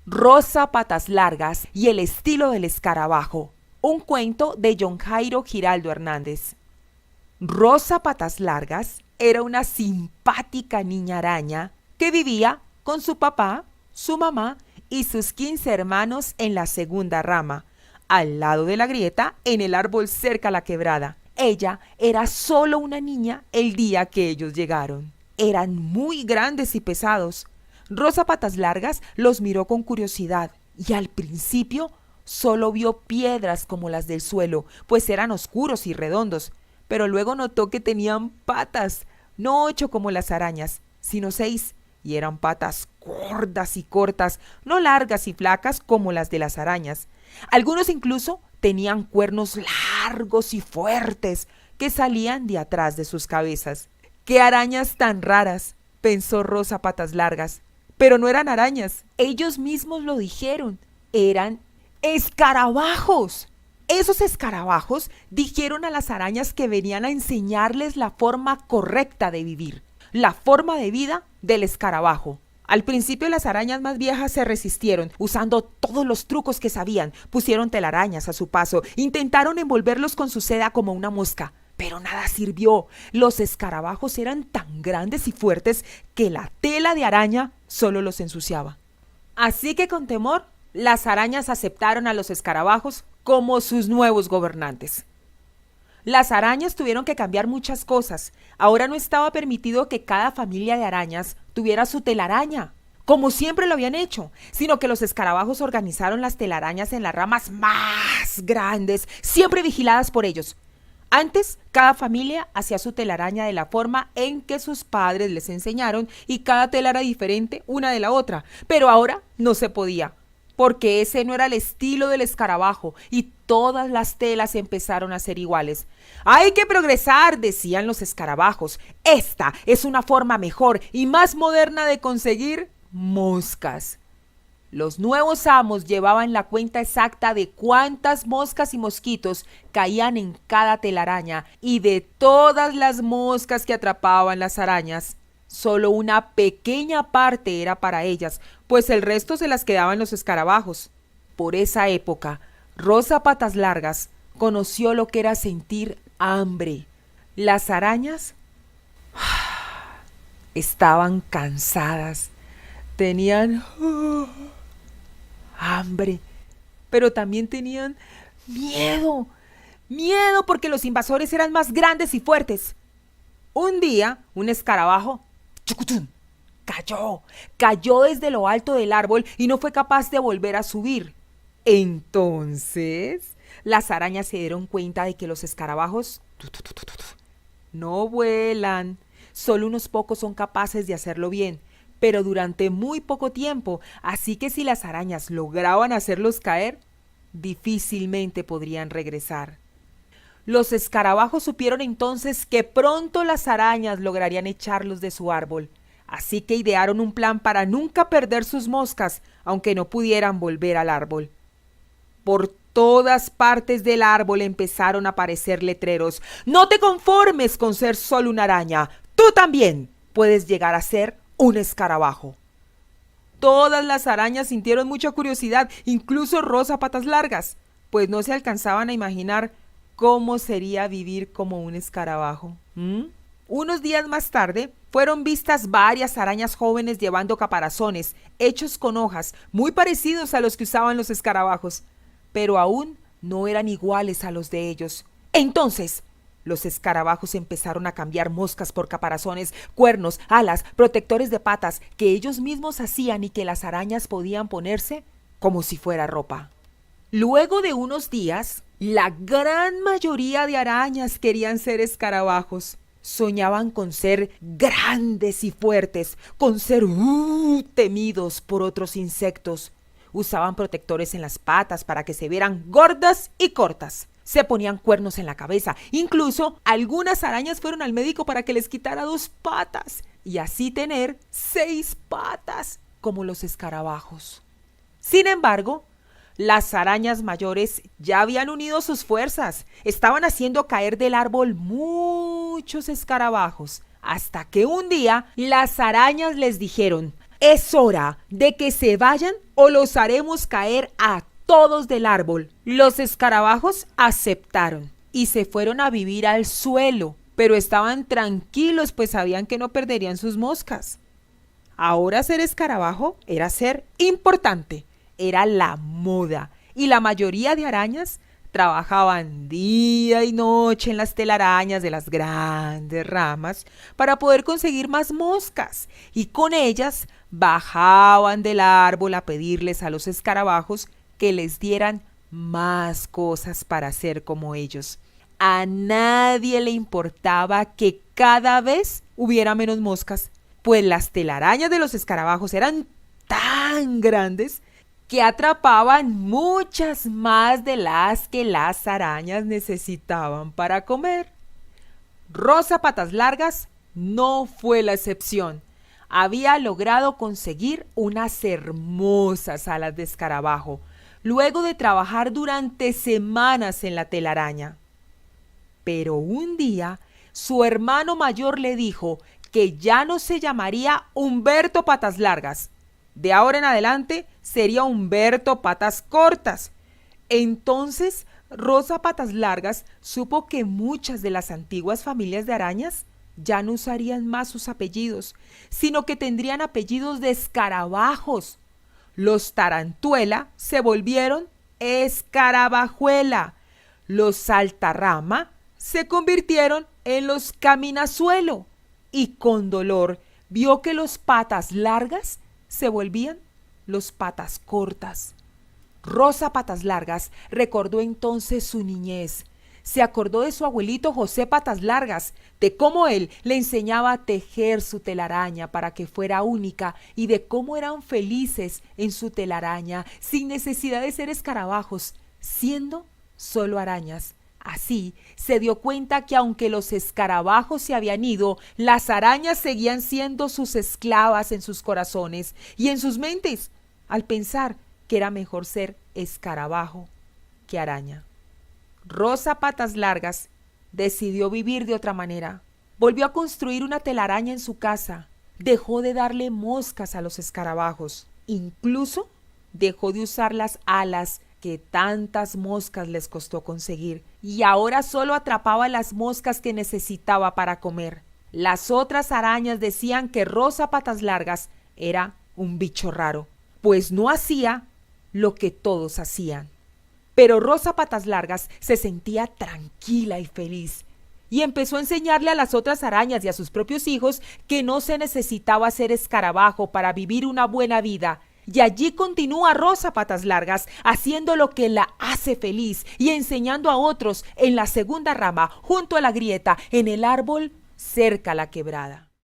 Rosa Patas Largas y el estilo del escarabajo. Un cuento de John Jairo Giraldo Hernández. Rosa Patas Largas era una simpática niña araña que vivía con su papá, su mamá y sus 15 hermanos en la segunda rama, al lado de la grieta en el árbol cerca a la quebrada. Ella era solo una niña el día que ellos llegaron. Eran muy grandes y pesados. Rosa Patas Largas los miró con curiosidad y al principio solo vio piedras como las del suelo, pues eran oscuros y redondos, pero luego notó que tenían patas, no 8 como las arañas, sino 6, y eran patas gordas y cortas, no largas y flacas como las de las arañas. Algunos incluso tenían cuernos largos y fuertes que salían de atrás de sus cabezas. ¡Qué arañas tan raras!, pensó Rosa Patas Largas. Pero no eran arañas, ellos mismos lo dijeron, eran escarabajos. Esos escarabajos dijeron a las arañas que venían a enseñarles la forma correcta de vivir, la forma de vida del escarabajo. Al principio las arañas más viejas se resistieron, usando todos los trucos que sabían, pusieron telarañas a su paso, intentaron envolverlos con su seda como una mosca, pero nada sirvió. Los escarabajos eran tan grandes y fuertes que la tela de araña solo los ensuciaba. Así que con temor, las arañas aceptaron a los escarabajos como sus nuevos gobernantes. Las arañas tuvieron que cambiar muchas cosas. Ahora no estaba permitido que cada familia de arañas tuviera su telaraña, como siempre lo habían hecho, sino que los escarabajos organizaron las telarañas en las ramas más grandes, siempre vigiladas por ellos. Antes, cada familia hacía su telaraña de la forma en que sus padres les enseñaron y cada tela era diferente una de la otra, pero ahora no se podía, porque ese no era el estilo del escarabajo y todas las telas empezaron a ser iguales. Hay que progresar, decían los escarabajos. Esta es una forma mejor y más moderna de conseguir moscas. Los nuevos amos llevaban la cuenta exacta de cuántas moscas y mosquitos caían en cada telaraña y de todas las moscas que atrapaban las arañas. Solo una pequeña parte era para ellas, pues el resto se las quedaban los escarabajos. Por esa época, Rosa Patas Largas conoció lo que era sentir hambre. Las arañas estaban cansadas, tenían hambre, pero también tenían miedo, miedo porque los invasores eran más grandes y fuertes. Un día, un escarabajo ¡chucutún! Cayó desde lo alto del árbol y no fue capaz de volver a subir. Entonces, las arañas se dieron cuenta de que los escarabajos no vuelan. Solo unos pocos son capaces de hacerlo bien, pero durante muy poco tiempo, así que si las arañas lograban hacerlos caer, difícilmente podrían regresar. Los escarabajos supieron entonces que pronto las arañas lograrían echarlos de su árbol, así que idearon un plan para nunca perder sus moscas, aunque no pudieran volver al árbol. Por todas partes del árbol empezaron a aparecer letreros. No te conformes con ser solo una araña, tú también puedes llegar a ser un escarabajo. Todas las arañas sintieron mucha curiosidad, incluso Rosa Patas Largas, pues no se alcanzaban a imaginar cómo sería vivir como un escarabajo. Unos días más tarde, fueron vistas varias arañas jóvenes llevando caparazones, hechos con hojas, muy parecidos a los que usaban los escarabajos, pero aún no eran iguales a los de ellos. Entonces, los escarabajos empezaron a cambiar moscas por caparazones, cuernos, alas, protectores de patas que ellos mismos hacían y que las arañas podían ponerse como si fuera ropa. Luego de unos días, la gran mayoría de arañas querían ser escarabajos. Soñaban con ser grandes y fuertes, con ser temidos por otros insectos. Usaban protectores en las patas para que se vieran gordas y cortas. Se ponían cuernos en la cabeza. Incluso algunas arañas fueron al médico para que les quitara 2 patas y así tener 6 patas como los escarabajos. Sin embargo, las arañas mayores ya habían unido sus fuerzas. Estaban haciendo caer del árbol muchos escarabajos, hasta que un día las arañas les dijeron: Es hora de que se vayan o los haremos caer a todos del árbol. Los escarabajos aceptaron y se fueron a vivir al suelo, pero estaban tranquilos pues sabían que no perderían sus moscas. Ahora ser escarabajo era ser importante, era la moda y la mayoría de arañas trabajaban día y noche en las telarañas de las grandes ramas para poder conseguir más moscas y con ellas bajaban del árbol a pedirles a los escarabajos que les dieran más cosas para hacer como ellos. A nadie le importaba que cada vez hubiera menos moscas, pues las telarañas de los escarabajos eran tan grandes que atrapaban muchas más de las que las arañas necesitaban para comer. Rosa Patas Largas no fue la excepción. Había logrado conseguir unas hermosas alas de escarabajo, luego de trabajar durante semanas en la telaraña. Pero un día, su hermano mayor le dijo que ya no se llamaría Humberto Patas Largas. De ahora en adelante sería Humberto Patas Cortas. Entonces, Rosa Patas Largas supo que muchas de las antiguas familias de arañas ya no usarían más sus apellidos, sino que tendrían apellidos de escarabajos. Los Tarantuela se volvieron Escarabajuela. Los Saltarrama se convirtieron en los Caminazuelo. Y con dolor vio que los Patas Largas se volvían los Patas Cortas. Rosa Patas Largas recordó entonces su niñez. Se acordó de su abuelito José Patas Largas, de cómo él le enseñaba a tejer su telaraña para que fuera única y de cómo eran felices en su telaraña sin necesidad de ser escarabajos, siendo solo arañas. Así se dio cuenta que aunque los escarabajos se habían ido, las arañas seguían siendo sus esclavas en sus corazones y en sus mentes, al pensar que era mejor ser escarabajo que araña. Rosa Patas Largas decidió vivir de otra manera. Volvió a construir una telaraña en su casa. Dejó de darle moscas a los escarabajos. Incluso dejó de usar las alas que tantas moscas les costó conseguir, y ahora solo atrapaba las moscas que necesitaba para comer. Las otras arañas decían que Rosa Patas Largas era un bicho raro, pues no hacía lo que todos hacían. Pero Rosa Patas Largas se sentía tranquila y feliz, y empezó a enseñarle a las otras arañas y a sus propios hijos que no se necesitaba ser escarabajo para vivir una buena vida. Y allí continúa Rosa Patas Largas, haciendo lo que la hace feliz y enseñando a otros en la segunda rama, junto a la grieta, en el árbol, cerca a la quebrada.